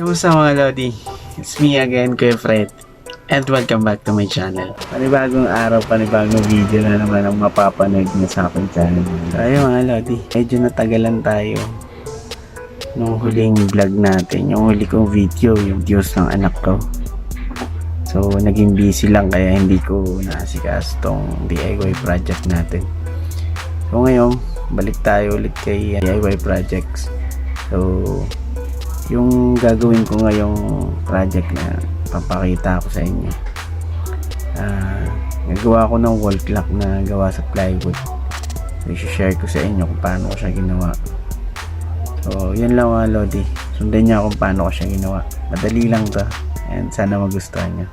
Kamusta mga Lodi? It's me again, Kuya Fred. And welcome back to my channel. Panibagong araw, panibagong video na naman ang mapapanood nyo sa aking channel. So ayun mga Lodi, medyo natagalan tayo nung huling vlog natin. Yung huli kong video, yung views ng anak ko. So naging busy lang kaya hindi ko naasikas tong DIY project natin. So ngayon, balik tayo ulit kay DIY projects. So yung gagawin ko ngayong project na papakita ko sa inyo, nagawa ko ng wall clock na gawa sa plywood. So i-share ko sa inyo kung paano ko siya ginawa. So yun lang mga Lodi, sundan niya kung paano ko siya ginawa. Madali lang to and sana magustuhan niyo.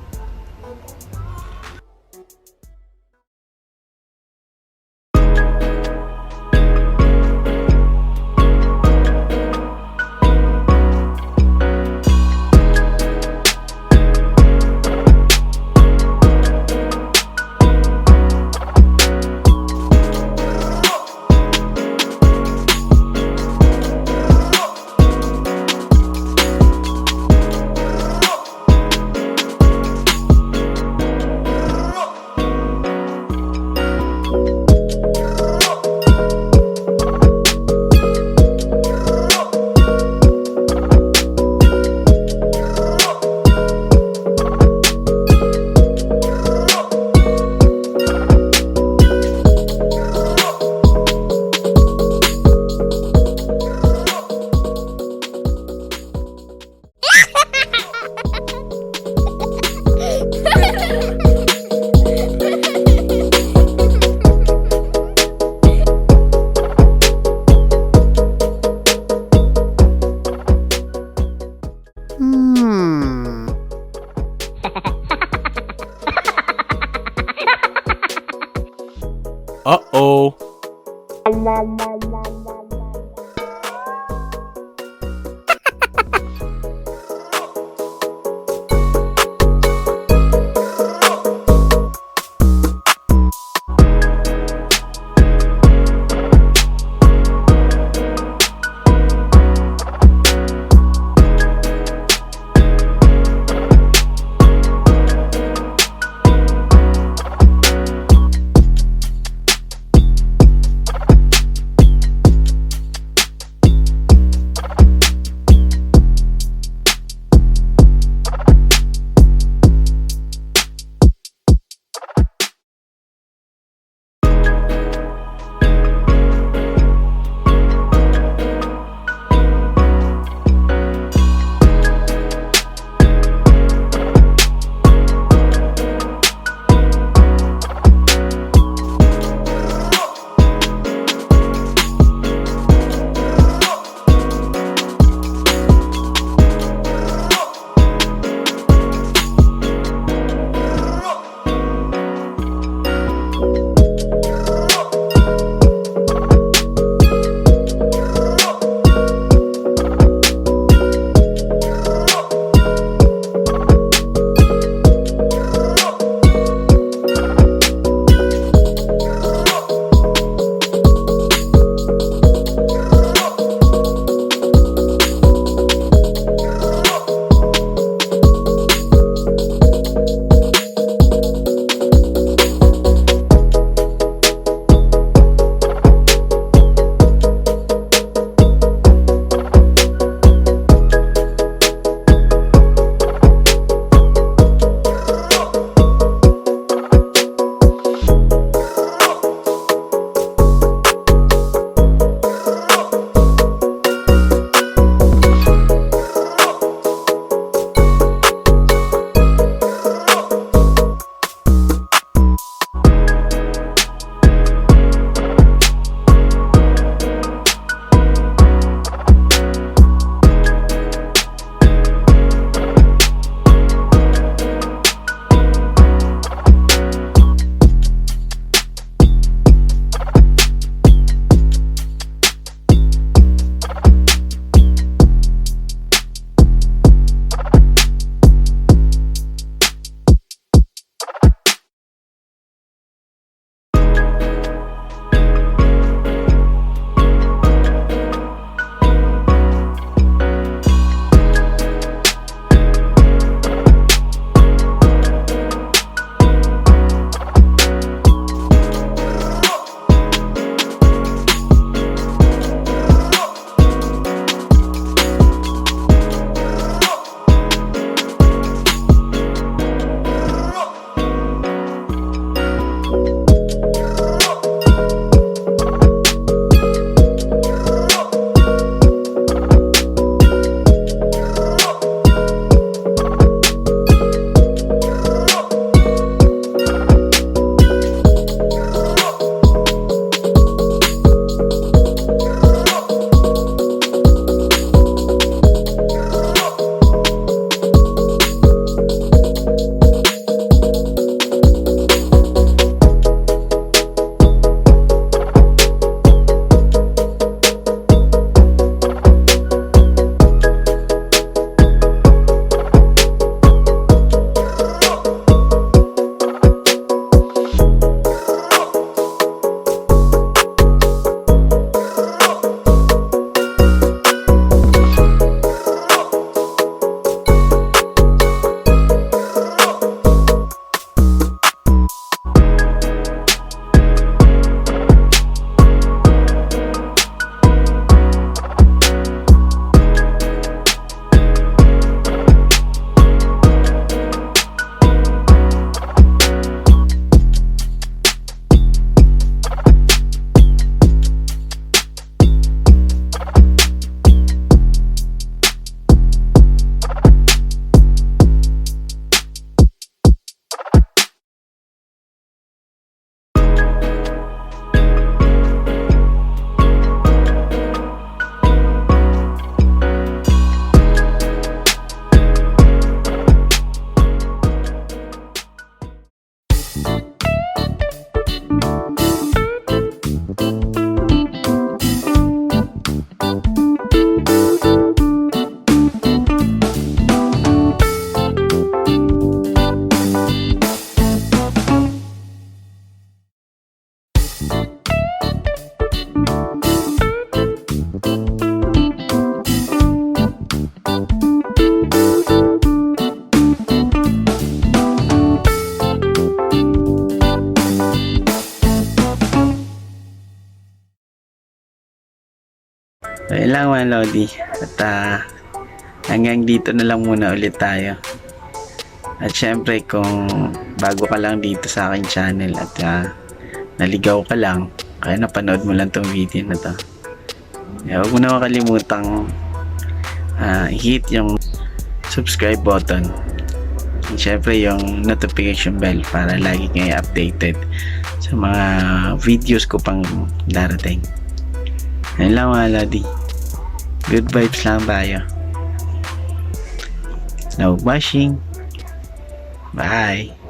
Uh-oh. So, yun lang mga Lodi. At hanggang dito na lang muna ulit tayo. At syempre kung bago ka lang dito sa aking channel at naligaw ka lang, kaya napanood mo lang tong video na to, huwag mo na makalimutang hit yung subscribe button and syempre yung notification bell para lagi kayo updated sa mga videos ko pang darating. Ayun lang mga Lodi, good vibes lang tayo, no bashing. Bye.